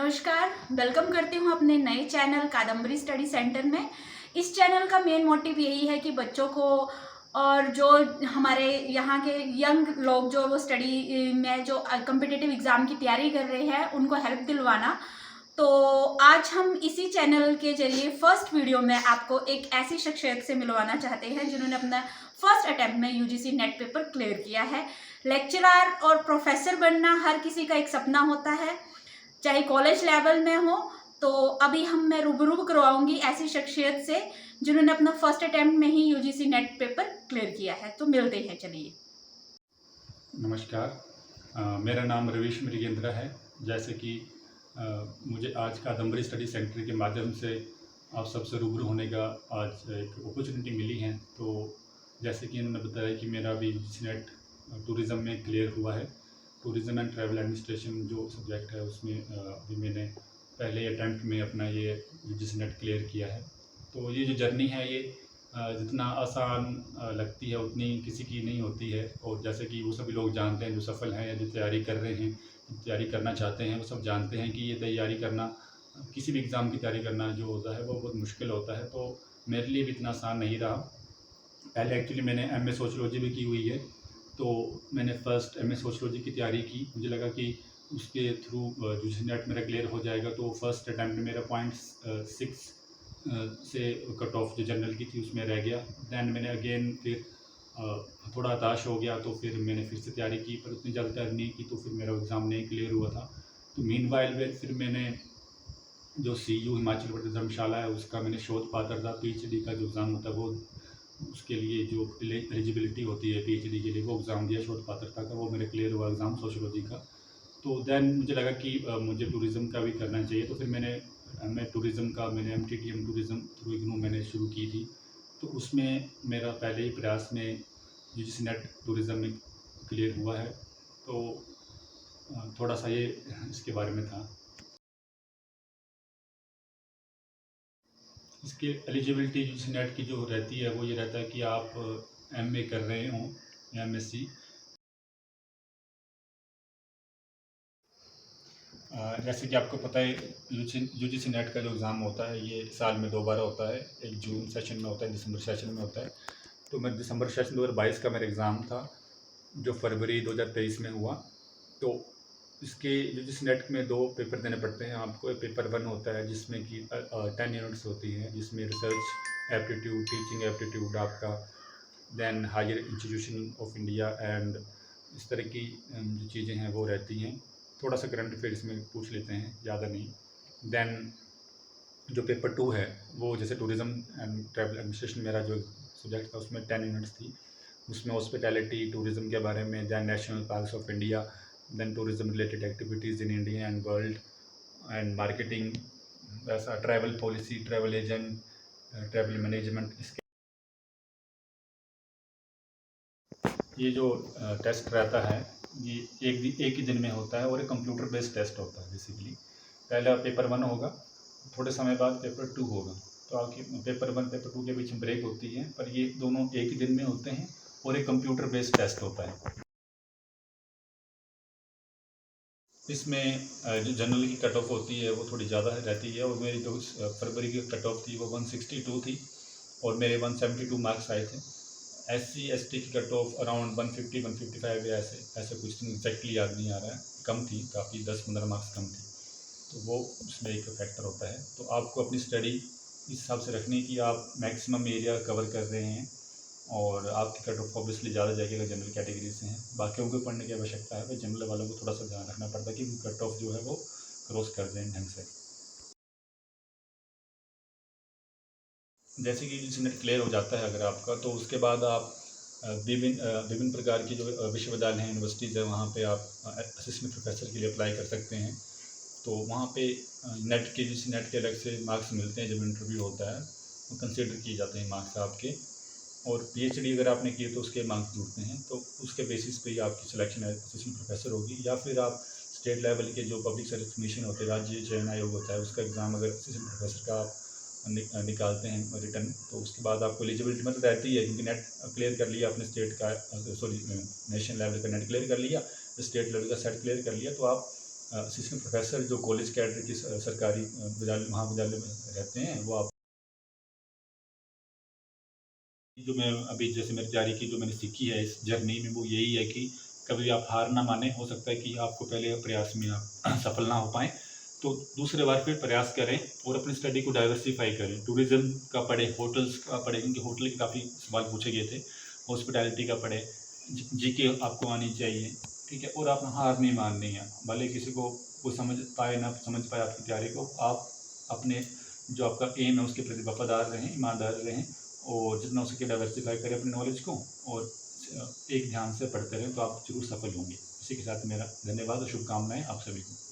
नमस्कार, वेलकम करती हूँ अपने नए चैनल कादम्बरी स्टडी सेंटर में। इस चैनल का मेन मोटिव यही है कि बच्चों को और जो हमारे यहाँ के यंग लोग जो वो स्टडी में जो कॉम्पिटिटिव एग्ज़ाम की तैयारी कर रहे हैं उनको हेल्प दिलवाना। तो आज हम इसी चैनल के जरिए फर्स्ट वीडियो में आपको एक ऐसी शख्सियत से मिलवाना चाहते हैं जिन्होंने अपना फर्स्ट अटेम्प्ट में यूजीसी नेट पेपर क्लियर किया है। लेक्चरर और प्रोफेसर बनना हर किसी का एक सपना होता है, चाहे कॉलेज लेवल में हो। तो अभी मैं रूबरू करवाऊंगी ऐसी शख्सियत से जिन्होंने अपना फर्स्ट अटेम्प्ट में ही यूजीसी नेट पेपर क्लियर किया है। तो मिलते हैं, चलिए। नमस्कार, मेरा नाम रवीश मृगेंद्र है। जैसे कि मुझे आज कादम्बरी स्टडी सेंटर के माध्यम से आप सबसे रूबरू होने का आज एक अपॉर्चुनिटी मिली है। तो जैसे कि इन्होंने बताया कि मेरा अभी नेट टूरिज़्म में क्लियर हुआ है। टूरिज़्म एंड ट्रैवल एडमिनिस्ट्रेशन जो सब्जेक्ट है उसमें अभी मैंने पहले अटैम्प्ट में अपना ये नेट क्लियर किया है। तो ये जो जर्नी है ये जितना आसान लगती है उतनी किसी की नहीं होती है। और जैसे कि वो सभी लोग जानते हैं जो सफल हैं या जो तैयारी कर रहे हैं, तैयारी करना चाहते हैं, वो सब जानते हैं कि ये तैयारी करना, किसी भी एग्ज़ाम की तैयारी करना जो होता है वो बहुत मुश्किल होता है। तो मेरे लिए भी इतना आसान नहीं रहा। पहले एक्चुअली मैंने एमए सोशियोलॉजी भी की हुई है। तो मैंने फ़र्स्ट एमए सोशियोलॉजी की तैयारी की। मुझे लगा कि उसके थ्रू यूजीसी नेट मेरा क्लियर हो जाएगा। तो फर्स्ट अटैम्प्ट में मेरा 0.6 से कट ऑफ जो जनरल की थी उसमें रह गया। दैन मैंने अगेन फिर थोड़ा हताश हो गया, तो फिर मैंने फिर से तैयारी की, पर उतनी ज़्यादा तैयारी नहीं की, तो फिर मेरा एग्ज़ाम नहीं क्लियर हुआ था। तो मीनवाइल में फिर मैंने जो CU हिमाचल प्रदेश धर्मशाला है उसका मैंने शोध पात्रता पीएचडी का जो एग्ज़ाम होता है वो, उसके लिए जो एलिजिबिलिटी होती है पीएचडी के लिए, वो एग्ज़ाम दिया शोध पात्रता का, वो मेरा क्लियर हुआ एग्ज़ाम सोशियोलॉजी का। तो दैन मुझे लगा कि मुझे टूरिज़्म का भी करना चाहिए। तो फिर मैं टूरिज़्म का मैंने MTTM टूरिज़्म थ्रू इग्नू मैंने शुरू की थी। तो उसमें मेरा पहले ही प्रयास में यूजीसी नेट टूरिज़्म में क्लियर हुआ है। तो थोड़ा सा ये इसके बारे में था। इसकी एलिजिबिलिटी यूजीसी नेट की जो रहती है वो ये रहता है कि आप MA कर रहे हों या MSc। जैसे कि आपको पता है यूजीसी नेट का जो एग्ज़ाम होता है ये साल में 2 बार होता है। एक जून सेशन में होता है, दिसंबर सेशन में होता है। तो मैं दिसंबर सेशन 2022 का मेरा एग्ज़ाम था जो फरवरी 2023 में हुआ। तो इसके यूजीसी नेट में 2 पेपर देने पड़ते हैं आपको। पेपर 1 होता है जिसमें कि 10 यूनिट्स होती हैं, जिसमें रिसर्च एप्टीट्यूड, टीचिंग एप्टीट्यूड आपका, than higher institution of India and इस तरह की जो चीज़ें हैं वो रहती हैं। थोड़ा सा करंट अफेयर्स में पूछ लेते हैं, ज़्यादा नहीं। दैन जो पेपर 2 है वो जैसे टूरिज़्म एंड ट्रैवल एडमिनिस्ट्रेशन मेरा जो सब्जेक्ट था उसमें 10 यूनिट्स थी। उसमें हॉस्पिटैलिटी टूरिज़्म के बारे में, then national parks of India, then tourism related activities in India and world and marketing, वैसा travel policy, travel agent, travel management. इसके ये जो टेस्ट रहता है ये एक ही दिन में होता है और एक कंप्यूटर बेस्ड टेस्ट होता है। बेसिकली पहला पेपर 1 होगा, थोड़े समय बाद पेपर 2 होगा। तो आपकी पेपर 1 पेपर 2 के बीच में ब्रेक होती है, पर ये दोनों एक ही दिन में होते हैं और एक कंप्यूटर बेस्ड टेस्ट होता है। इसमें जो जनरल की कट ऑफ होती है वो थोड़ी ज़्यादा रहती है, और मेरी जो फरवरी की कट ऑफ थी वो 162 थी और मेरे 172 मार्क्स आए थे। SC ST की कट ऑफ अराउंड 150-155 या ऐसे कुछ एग्जैक्टली याद नहीं आ रहा है, कम थी काफ़ी, 10-15 मार्क्स कम थी। तो वो उसमें एक फैक्टर होता है। तो आपको अपनी स्टडी इस हिसाब से रखनी है कि आप मैक्सिमम एरिया कवर कर रहे हैं और आपकी कट ऑफ ऑब्वियसली ज़्यादा जाएगी अगर जनरल कैटेगरी से हैं। बाकियों को पढ़ने की आवश्यकता है, पर जनरल वालों को थोड़ा सा ध्यान रखना पड़ता है कि कट ऑफ जो है वो क्रॉस कर दें ढंग से। जैसे कि नेट क्लियर हो जाता है अगर आपका, तो उसके बाद आप विभिन्न प्रकार की जो विश्वविद्यालय हैं, यूनिवर्सिटीज़ है, वहाँ पे आप असिस्टेंट प्रोफेसर के लिए अप्लाई कर सकते हैं। तो वहाँ पे नेट के अलग से मार्क्स मिलते हैं। जब इंटरव्यू होता है तो कंसिडर किए जाते हैं मार्क्स आपके, और PhD अगर आपने की तो उसके मार्क्स जुड़ते हैं। तो उसके बेसिस पे ही आपकी सिलेक्शन असिस्टेंट प्रोफेसर होगी, या फिर आप स्टेट लेवल के जो पब्लिक सर्विस कमीशन होते हैं, राज्य चयन आयोग होता है, उसका एग्ज़ाम अगर असिस्टेंट प्रोफेसर का आप निकालते हैं रिटर्न, तो उसके बाद आपको एलिजिबिलिटी मतलब रहती है, क्योंकि नेट क्लियर कर लिया अपने स्टेट का, सॉरी नेशनल लेवल का नेट क्लियर कर लिया, स्टेट लेवल का सेट क्लियर कर लिया, तो आप असिस्टेंट प्रोफेसर जो कॉलेज कैडर की सरकारी महाविद्यालय में रहते हैं, वो आप जो मैं अभी जैसे मेरी तैयारी की जो मैंने सीखी है इस जर्नी में, वो यही है कि कभी भी आप हार ना माने। हो सकता है कि आपको पहले प्रयास में आप सफल ना हो पाएँ, तो दूसरे बार फिर प्रयास करें और अपनी स्टडी को डाइवर्सिफ़ाई करें। टूरिज़्म का पढ़ें, होटल्स का पढ़ें, क्योंकि होटल के काफ़ी सवाल पूछे गए थे। हॉस्पिटैलिटी का पढ़ें, जीके आपको आनी चाहिए, ठीक है? और आप हार नहीं माननी है। भले किसी को कोई समझ पाए ना समझ पाए आपकी तैयारी को, आप अपने जो आपका एम है उसके प्रति वफ़ादार रहें, ईमानदार रहें और जितना हो सके डाइवर्सिफ़ाई करें अपने नॉलेज को और एक ध्यान से पढ़ते रहें, तो आप ज़रूर सफल होंगे। इसी के साथ मेरा धन्यवाद और शुभकामनाएँ आप सभी को।